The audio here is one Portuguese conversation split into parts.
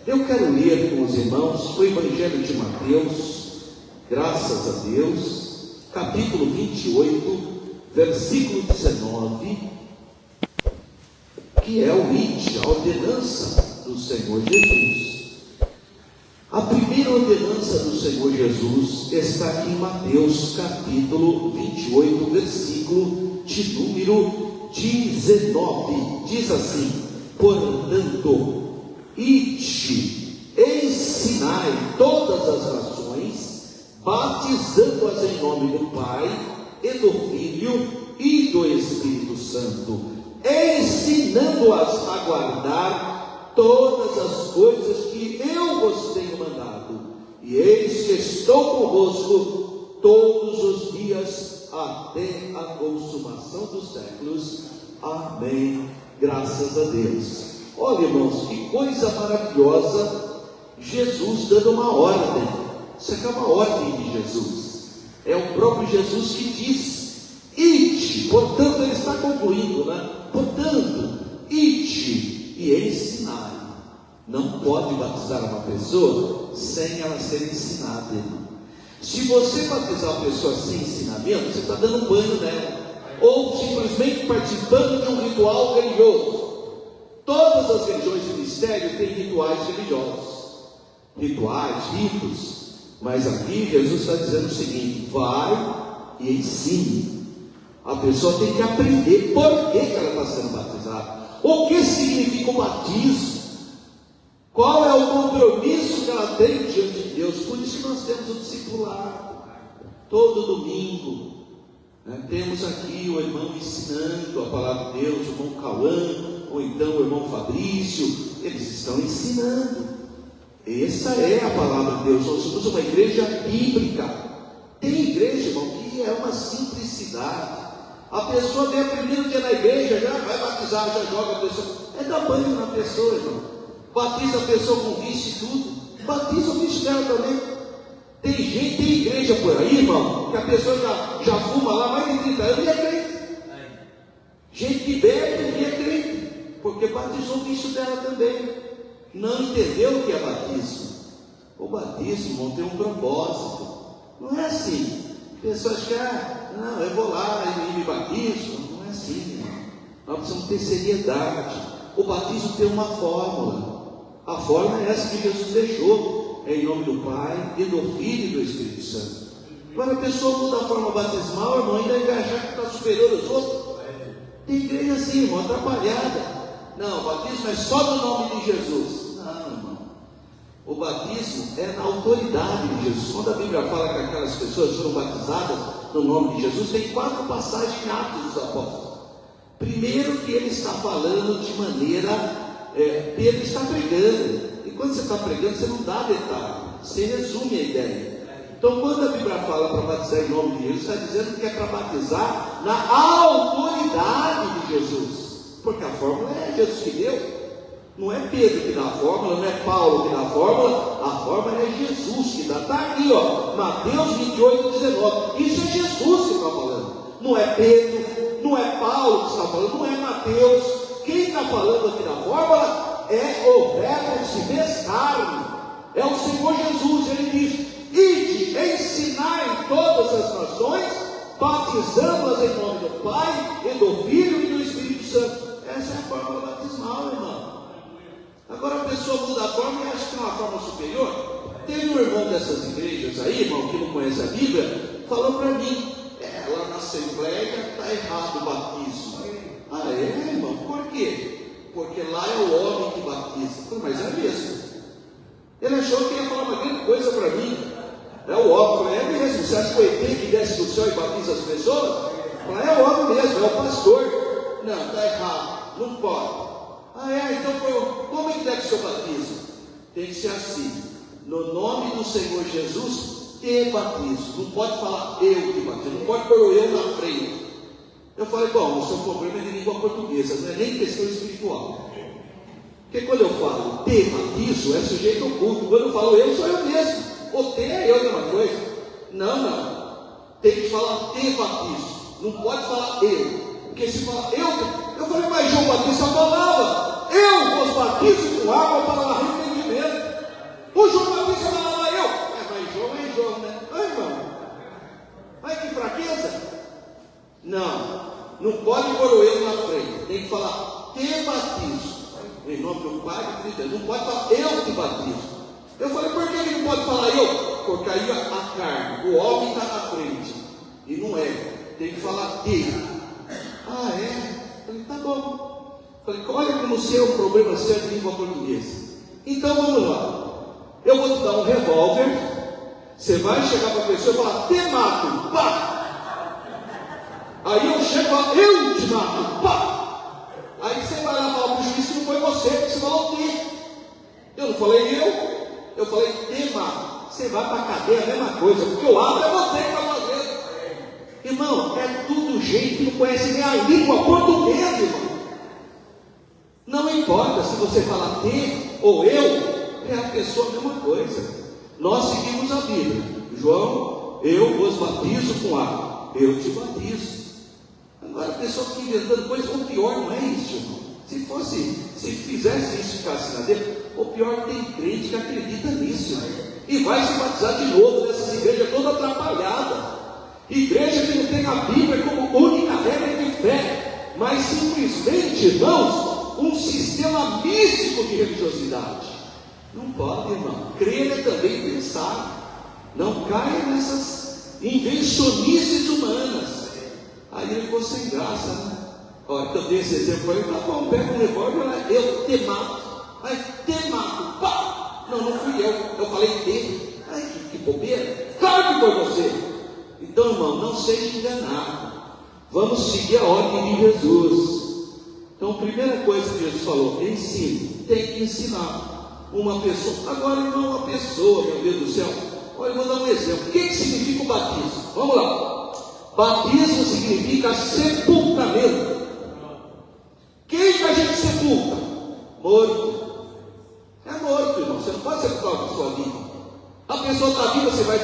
Eu quero ler com os irmãos o Evangelho de Mateus, graças a Deus, capítulo 28, versículo 19, que é o ide, a ordenança do Senhor Jesus. A primeira ordenança do Senhor Jesus está aqui em Mateus, capítulo 28, versículo de número 19. Diz assim: portanto, ide, ensinai todas as nações, batizando-as em nome do Pai, e do Filho, e do Espírito Santo, ensinando-as a guardar todas as coisas que eu vos tenho mandado, e eis que estou convosco todos os dias, até a consumação dos séculos. Amém. Graças a Deus. Olha, irmãos, que coisa maravilhosa, Jesus dando uma ordem. Isso aqui é uma ordem de Jesus, é o próprio Jesus que diz: ide. Portanto, ele está concluindo, né? Portanto, ide e ensinai. Não pode batizar uma pessoa sem ela ser ensinada, irmão. Se você batizar uma pessoa sem ensinamento, você está dando banho nela, ou simplesmente participando de um ritual religioso. Todas as religiões de mistério têm rituais religiosos, rituais, ritos, mas aqui Jesus está dizendo o seguinte: vai e ensine. A pessoa tem que aprender por que ela está sendo batizada, o que significa o batismo, qual é o compromisso que ela tem diante de Deus. Por isso que nós temos o discipulado, todo domingo, né? Temos aqui o irmão ensinando a palavra de Deus, o irmão Cauã, ou então o irmão Fabrício, eles estão ensinando. Essa é a palavra de Deus. Nós somos uma igreja bíblica. Tem igreja, irmão, que é uma simplicidade. A pessoa vem a primeiro dia na igreja, já vai batizar, já joga a pessoa, dá banho na pessoa, irmão. Batiza a pessoa com vício e tudo, batiza o vício dela também. Tem gente, tem igreja por aí, irmão, que a pessoa já fuma lá mais de 30 anos e é crente. Gente que bebe e é crente, porque batizou o vício dela também. Não entendeu o que é batismo. O batismo, irmão, tem um propósito. Não é assim. Pessoas que, não, eu vou lá e me batizo. Não é assim, irmão. Nós precisamos ter seriedade. O batismo tem uma fórmula. A fórmula é essa que Jesus deixou: em nome do Pai, e do Filho e do Espírito Santo. Agora a pessoa muda a forma batismal, irmão, ainda vai achar que está superior aos outros. Tem igreja assim, irmão, atrapalhada. Não, o batismo é só no nome de Jesus. Não, irmão. O batismo é na autoridade de Jesus. Quando a Bíblia fala que aquelas pessoas foram batizadas no nome de Jesus, tem 4 passagens em Atos dos Apóstolos. Primeiro, que ele está falando de maneira, Pedro está pregando. E quando você está pregando, você não dá detalhe, você resume a ideia. Então, quando a Bíblia fala para batizar em nome de Jesus, está dizendo que é para batizar na autoridade de Jesus. Porque a fórmula é Jesus que deu. Não é Pedro que dá a fórmula, não é Paulo que dá a fórmula é Jesus que dá. Está aqui, ó, Mateus 28, 19. Isso é Jesus que está falando. Não é Pedro, não é Paulo que está falando, não é Mateus. Quem está falando aqui da fórmula é o Verbo que se fez carne. É o Senhor Jesus. Ele diz: ide, ensinai todas as nações, batizando-as em nome do Pai, e do Filho e do Espírito Santo. Essa é a fórmula batismal, irmão. Agora a pessoa muda a forma e acha que é uma forma superior. Teve um irmão dessas igrejas aí, irmão, que não conhece a Bíblia, falou para mim: lá na Assembleia está errado o batismo. Ah, é, irmão? Por quê? Porque lá é o homem que batiza. Mas é mesmo. Ele achou que ia falar uma grande coisa para mim. É o homem. É mesmo. Você acha que o ET que desce do céu e batiza as pessoas? É o homem mesmo, é o pastor. Não, está errado. Não pode. Então como é que deve ser o batismo? Tem que ser assim: no nome do Senhor Jesus, te batizo. Não pode falar eu te batizo. Não pode pôr o eu na frente. Eu falei: bom, o seu problema é de língua portuguesa, não é nem questão espiritual. Porque quando eu falo te batizo, é sujeito oculto. Quando eu falo eu, sou eu mesmo. O te é eu, mesma coisa. Não. Tem que falar te batizo. Não pode falar eu. Porque se falar eu falei: mas João Batista falava: eu vos batizo com água para arrependimento. falava, eu te batizo. Eu falei, por que ele não pode falar eu? Porque aí a carne, o homem está na frente. E não é, tem que falar ele. Ah, é? Eu falei, tá bom. Eu falei, olha como se é um problema sério de língua portuguesa. Então vamos lá. Eu vou te dar um revólver. Você vai chegar para a pessoa e falar, te mato, pá! Aí eu chego e falo, eu te mato, pá! Aí você vai lá falar para o juiz que não foi você, que você falou te. Eu não falei eu falei te mato. Você vai para a cadeia, a mesma coisa, porque o ato é você que está fazendo. Irmão, é tudo gente que não conhece nem a língua portuguesa, irmão. Não importa se você falar te ou eu, é a pessoa a mesma coisa. Nós seguimos a Bíblia. João, eu vos batizo com água, eu te batizo. Agora a pessoa fica inventando coisas, o pior não é isso, irmão. Se fizesse isso e ficasse na dele, o pior tem crente que acredita nisso, né? E vai se batizar de novo nessas igrejas toda atrapalhada. Igreja que não tem a Bíblia como única regra de fé, mas simplesmente, irmãos, um sistema místico de religiosidade. Não pode, irmão. Crer é também pensar. Não caia nessas invencionices humanas. Aí ele ficou sem graça, né? Olha, então dei esse exemplo aí, tá bom, pega um revólver, eu te mato. Aí, te mato, pá! Não fui eu falei te. Ai, que bobeira. Claro que foi você. Então, irmão, não seja enganado. Vamos seguir a ordem de Jesus. Então, a primeira coisa que Jesus falou, ensine, tem que ensinar uma pessoa. Agora, irmão, uma pessoa, meu Deus do céu. Olha, eu vou dar um exemplo. O que significa o batismo? Vamos lá. Batismo significa sepultamento. Quem que a gente sepulta? Morto. É morto, irmão. Você não pode sepultar uma pessoa viva. A pessoa está viva, você vai.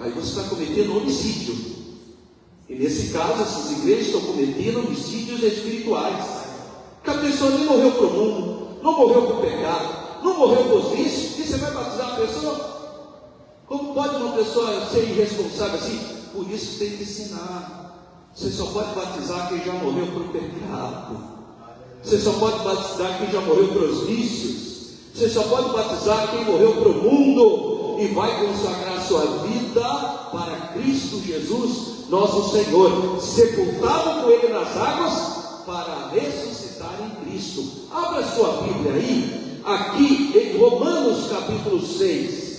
Aí você está cometendo homicídio. E nesse caso, essas igrejas estão cometendo homicídios espirituais. Porque a pessoa nem morreu para o mundo, não morreu para o pecado, não morreu para os vícios, e você vai batizar a pessoa? Como pode uma pessoa ser irresponsável assim? Por isso tem que ensinar. Você só pode batizar quem já morreu para o pecado. Você só pode batizar quem já morreu para os vícios. Você só pode batizar quem morreu para o mundo e vai consagrar sua vida para Cristo Jesus, nosso Senhor, sepultado com Ele nas águas para ressuscitar em Cristo. Abra sua Bíblia aí, aqui em Romanos capítulo 6.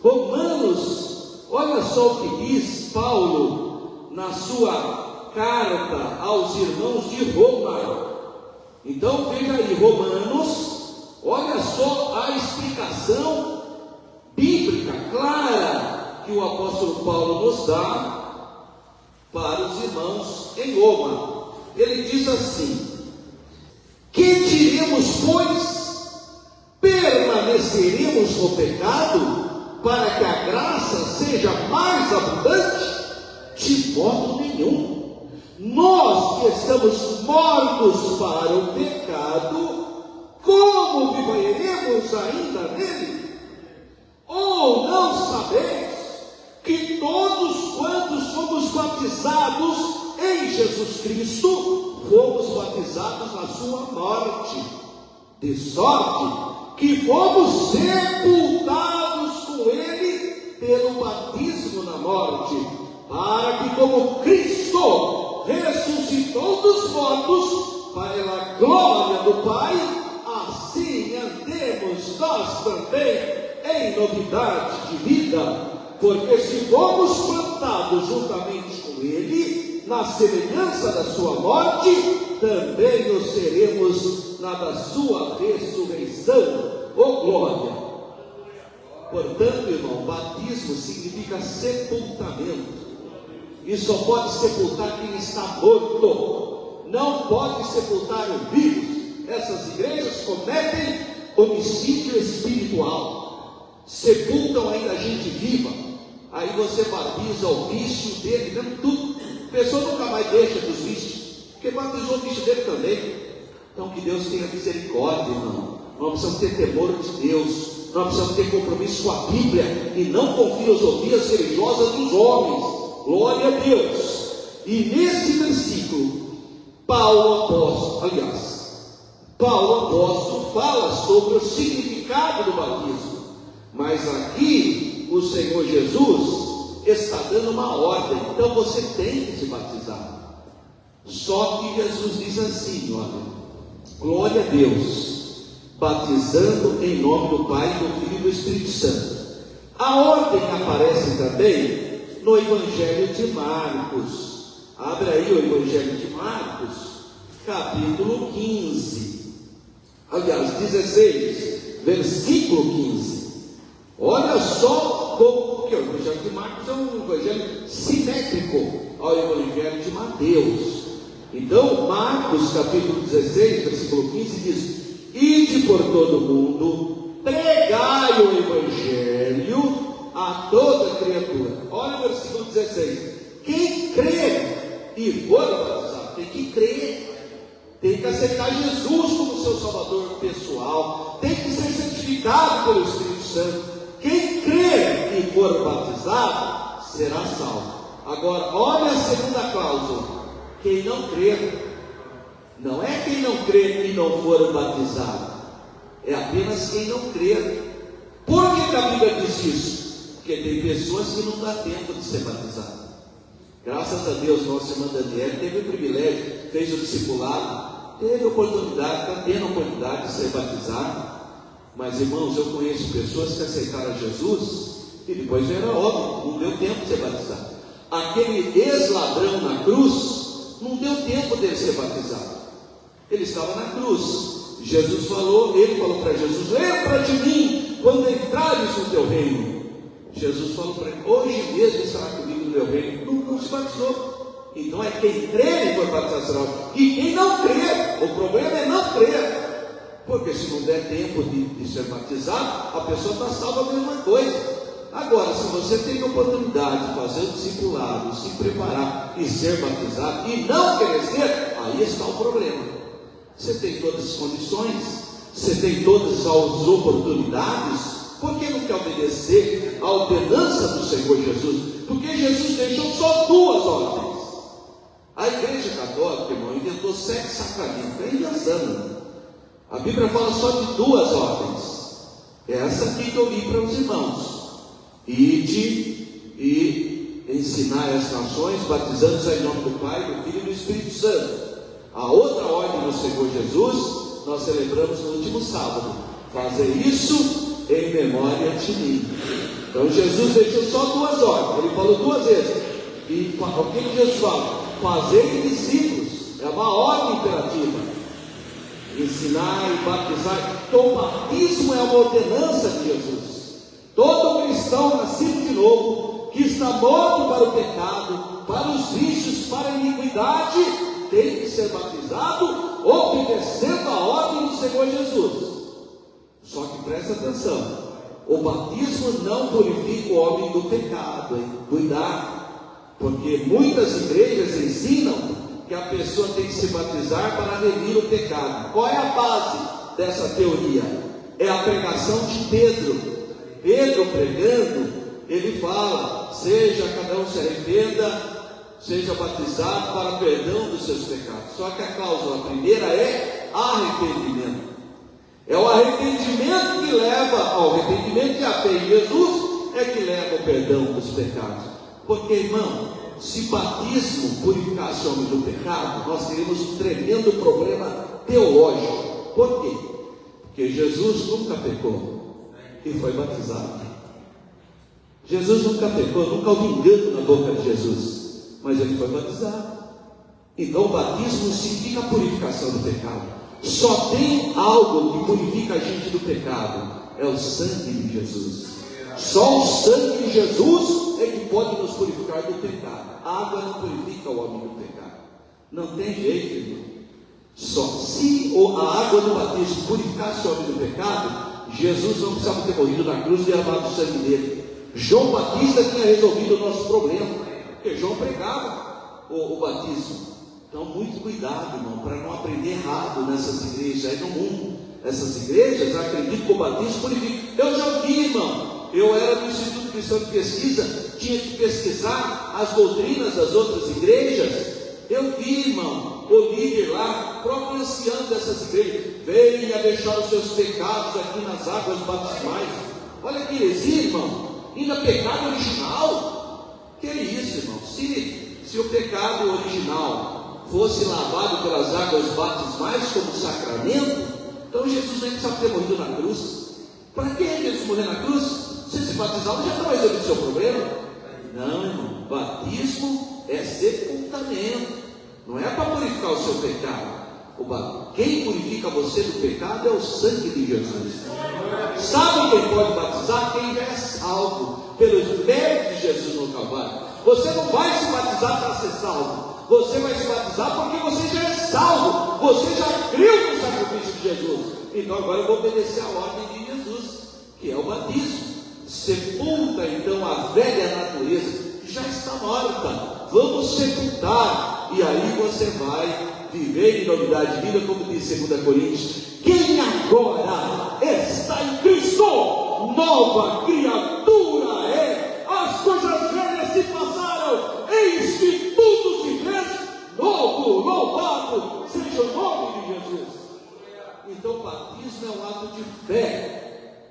Romanos, olha só o que diz Paulo na sua carta aos irmãos de Roma. Então veja aí, Romanos, olha só a explicação bíblica clara que o apóstolo Paulo nos dá para os irmãos em Roma. Ele diz assim: que diremos, pois? Permaneceremos no pecado para que a graça seja mais abundante? De modo nenhum. Nós que estamos mortos para o pecado, como viveremos ainda nele? Ou não sabeis que todos quantos fomos batizados em Jesus Cristo, fomos batizados na sua morte, de sorte que fomos sepultados com Ele pelo batismo na morte, para que como Cristo ressuscitou dos mortos para a glória do Pai, assim andemos nós também em novidade de vida, porque se fomos plantados juntamente com Ele, na semelhança da sua morte, também nos seremos na da sua ressurreição. Oh glória! Portanto, irmão, batismo significa sepultamento. E só pode sepultar quem está morto. Não pode sepultar o vivo. Essas igrejas cometem homicídio espiritual. Sepultam ainda a gente viva. Aí você batiza o vício dele, dando tudo. A pessoa nunca mais deixa dos vícios, porque batizou o vício dele também. Então que Deus tenha misericórdia, irmão. Nós precisamos ter temor de Deus. Nós precisamos ter compromisso com a Bíblia e não com filosofias religiosas dos homens. Glória a Deus. E nesse versículo, Paulo apóstolo fala sobre o significado do batismo. Mas aqui o Senhor Jesus está dando uma ordem. Então você tem que se batizar. Só que Jesus diz assim, olha, glória a Deus, batizando em nome do Pai, do Filho e do Espírito Santo. A ordem aparece também no Evangelho de Marcos. Abre aí o Evangelho de Marcos, capítulo 15. Aliás, 16, versículo 15. Olha só como, porque o Evangelho de Marcos é um evangelho simétrico ao Evangelho de Mateus. Então, Marcos, capítulo 16, versículo 15, diz: ide por todo mundo, pregai o Evangelho a toda criatura. Olha o versículo 16: quem crer e for batizado, tem que crer, tem que aceitar Jesus como seu Salvador pessoal, tem que ser santificado pelo Espírito Santo. Quem crer e for batizado será salvo. Agora, olha a segunda cláusula: quem não crer. Não é quem não crer e não for batizado, é apenas quem não crer. Por que a Bíblia diz isso? Porque tem pessoas que não dá tempo de ser batizado. Graças a Deus, nossa irmã Daniela teve o privilégio, fez o discipulado, teve a oportunidade, está tendo a oportunidade de ser batizado. Mas, irmãos, eu conheço pessoas que aceitaram Jesus e depois vieram óbvio, não deu tempo de ser batizado. Aquele ex-ladrão na cruz, não deu tempo dele ser batizado. Ele estava na cruz. Jesus falou, ele falou para Jesus: lembra de mim quando entrares no teu reino. Jesus falou para ele: hoje mesmo estará comigo no meu reino. Não se batizou. Então é quem crer e for batizado. E quem não crer, o problema é não crer. Porque se não der tempo de ser batizado, a pessoa está salva a mesma coisa. Agora, se você tem a oportunidade de fazer o discipulado, se preparar e ser batizado e não querer ser, aí está o problema. Você tem todas as condições, você tem todas as oportunidades, por que não quer obedecer à ordenança do Senhor Jesus? Porque Jesus deixou só 2 ordens. A Igreja Católica, irmão, inventou 7 sacramentos, é invenção. A Bíblia fala só de 2 ordens. Essa aqui que eu li para os irmãos: ide e ensinai as nações, batizando-os em nome do Pai, do Filho e do Espírito Santo. A outra ordem do Senhor Jesus, nós celebramos no último sábado: fazer isso em memória de mim. Então Jesus deixou só 2 ordens, ele falou 2 vezes. E o que Jesus fala? Fazer discípulos, é uma ordem imperativa. Ensinar e batizar. Então o batismo é uma ordenança de Jesus. Todo cristão nascido de novo, que está morto para o pecado, para os vícios, para a iniquidade, tem que ser batizado, obedecendo a ordem do Senhor Jesus. Só que presta atenção: o batismo não purifica o homem do pecado, hein? Cuidado, porque muitas igrejas ensinam que a pessoa tem que se batizar para remir o pecado. Qual é a base dessa teoria? É a pregação de Pedro. Pedro pregando, ele fala: seja, cada um se arrependa, seja batizado para perdão dos seus pecados. Só que a cláusula primeira é arrependimento. É o arrependimento que leva ao arrependimento, e a fé em Jesus é que leva ao perdão dos pecados. Porque, irmão, se batismo purificasse o homem do pecado, nós teríamos um tremendo problema teológico. Por quê? Porque Jesus nunca pecou e foi batizado. Jesus nunca pecou, nunca houve engano na boca de Jesus, mas ele foi batizado. Então o batismo significa a purificação do pecado. Só tem algo que purifica a gente do pecado: é o sangue de Jesus. Só o sangue de Jesus é que pode nos purificar do pecado. A água não purifica o homem do pecado. Não tem jeito, irmão. Só se a água do batismo purificasse o homem do pecado, Jesus não precisava ter morrido na cruz e derramado o sangue dele. João Batista tinha resolvido o nosso problema, porque João pregava o batismo. Então, muito cuidado, irmão, para não aprender errado nessas igrejas aí no mundo. Essas igrejas acreditam que o batismo purifica. Eu já vi, irmão. Eu era do Instituto Cristão de Pesquisa, tinha que pesquisar as doutrinas das outras igrejas. Eu vi, irmão, o líder lá, próprio ancião dessas igrejas, venha deixar os seus pecados aqui nas águas batismais. Olha que heresia, irmão, ainda pecado original. Que é isso, irmão? Se o pecado original fosse lavado pelas águas batismais como sacramento, então Jesus nem precisava ter morrido na cruz. Para que Jesus morrer na cruz? Se se batizar, já está resolvido o seu problema. Não, irmão, batismo é sepultamento, não é para purificar o seu pecado. Quem purifica você do pecado é o sangue de Jesus. Sabe quem pode batizar? Quem já é salvo pelos méritos de Jesus no Calvário. Você não vai se batizar para ser salvo, você vai se batizar porque você já é salvo, você já creu no sacrifício de Jesus. Então agora eu vou obedecer a ordem de Jesus, que é o batismo. Sepulta então a velha natureza que já está morta. Vamos sepultar, e aí você vai viver em novidade de vida, como diz 2 Coríntios: quem agora está em Cristo, nova criatura é. As coisas velhas se passaram, eis que tudo se fez novo. Louvado seja o nome de Jesus. Então o batismo é um ato de fé.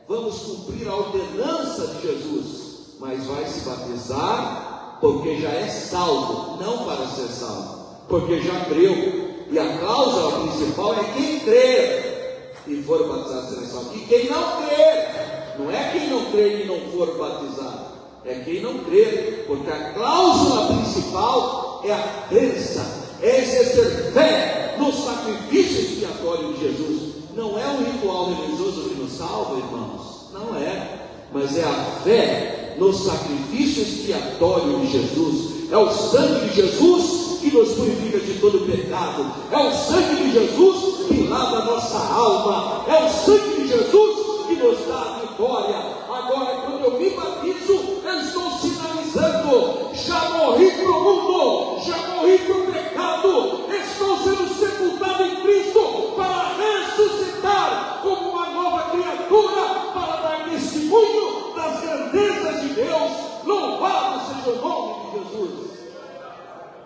Vamos cumprir a ordenança de Jesus, mas vai se batizar porque já é salvo, não para ser salvo, porque já creu. E a cláusula principal é quem crer e for batizado será salvo. E quem não crer, não é quem não crer e não for batizado, é quem não crer, porque a cláusula principal é a crença, é exercer fé no sacrifício expiatório de Jesus. Não é um ritual religioso que nos salva, irmãos, não é, mas é a fé no sacrifício expiatório de Jesus. É o sangue de Jesus que nos purifica de todo pecado, é o sangue de Jesus que lava a nossa alma, é o sangue de Jesus que nos dá a vitória. Agora, quando eu me batizo, eu estou sinalizando: já morri para o mundo, já morri para o pecado, estou sendo sepultado em Cristo para ressuscitar como uma nova criatura, para dar testemunho das grandezas de Deus. Louvado seja o nome de Jesus.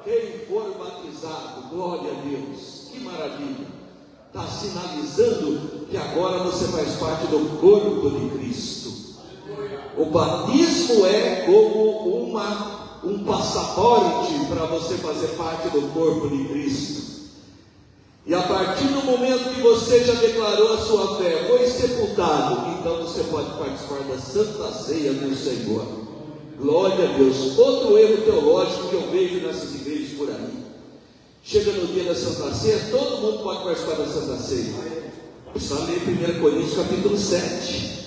Quem for batizado, glória a Deus, que maravilha, está sinalizando que agora você faz parte do corpo de Cristo. O batismo é como um passaporte para você fazer parte do corpo de Cristo. E a partir do momento que você já declarou a sua fé, foi sepultado, então você pode participar da Santa Ceia do Senhor. Glória a Deus. Outro erro teológico que eu vejo nessas igrejas por aí: chega no dia da Santa Ceia, todo mundo pode participar da Santa Ceia. Precisa ler 1 Coríntios capítulo 7.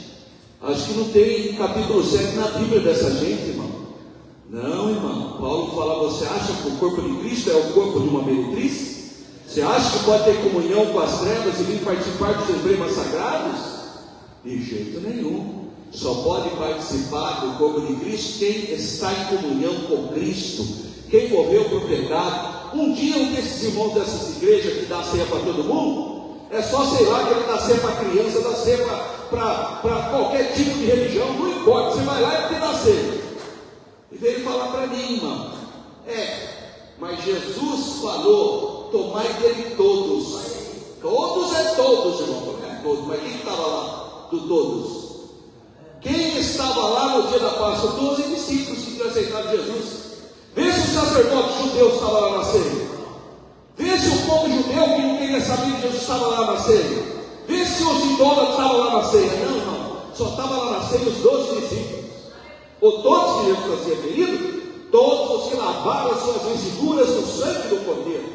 Acho que não tem capítulo 7 na Bíblia dessa gente, irmão. Não, irmão. Paulo fala: você acha que o corpo de Cristo é o corpo de uma meretriz? Você acha que pode ter comunhão com as trevas e vir participar dos emblemas sagrados? De jeito nenhum. Só pode participar do corpo de Cristo quem está em comunhão com Cristo, quem morreu por pecado. Um dia um desses irmãos dessas igrejas que dá ceia para todo mundo, é só, sei lá, que ele dá ceia para criança, dá ceia para qualquer tipo de religião, não importa, você vai lá e tem dá ceia. E veio falar para mim, irmão: mas Jesus falou: tomai dele todos. Todos é todos, irmão, não é todos, mas quem estava lá do todos? Quem estava lá no dia da Páscoa? 12 discípulos que tinham aceitado Jesus. Vê se o sacerdote judeu estava lá na ceia. Vê se o povo judeu que não queria saber de Jesus estava lá na ceia. Vê se os idólatras estavam lá na ceia. Não, só estava lá na ceia os 12 discípulos. Ou todos que Jesus havia ferido, todos os que lavaram as suas vestiduras no sangue do Cordeiro.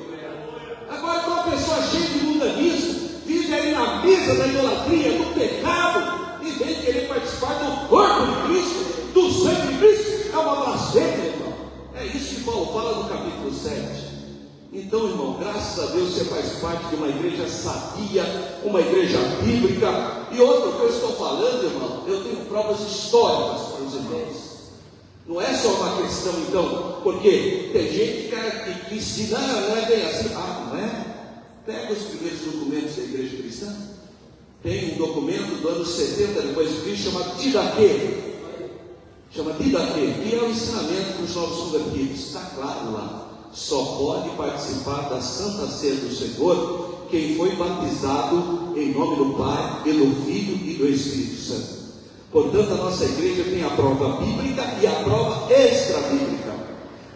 Agora, uma pessoa cheia de mundanismo, vive ali na mesa da idolatria, do pecado, e vem querer participar do corpo de Cristo, do sangue de Cristo. É uma blasfêmia, irmão. É isso que Paulo fala no capítulo 7. Então, irmão, graças a Deus você faz parte de uma igreja sadia, uma igreja bíblica. E outra que eu estou falando, irmão, eu tenho provas históricas para os irmãos. Não é só uma questão, então, porque tem gente que ensina, não é bem assim. Não é? Pega os primeiros documentos da igreja cristã. Tem um documento do ano 70 depois de Cristo chamado Didaquê. Chama Didaquê, que é o ensinamento para os novos convertidos. Está claro lá. Só pode participar da Santa Ceia do Senhor quem foi batizado em nome do Pai, e do Filho e do Espírito Santo. Portanto, a nossa igreja tem a prova bíblica e a prova extra-bíblica.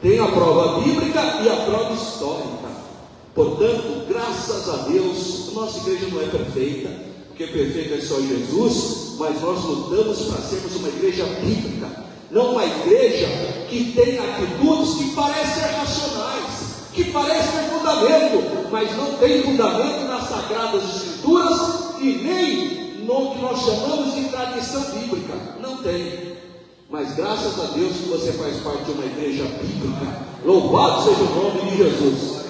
Tem a prova bíblica e a prova histórica. Portanto, graças a Deus, a nossa igreja não é perfeita, porque perfeito é só Jesus, mas nós lutamos para sermos uma igreja bíblica, não uma igreja que tem atitudes que parecem racionais, que parecem ter fundamento, mas não tem fundamento nas Sagradas Escrituras e nem no que nós chamamos de tradição bíblica. Não tem. Mas graças a Deus que você faz parte de uma igreja bíblica. Louvado seja o nome de Jesus.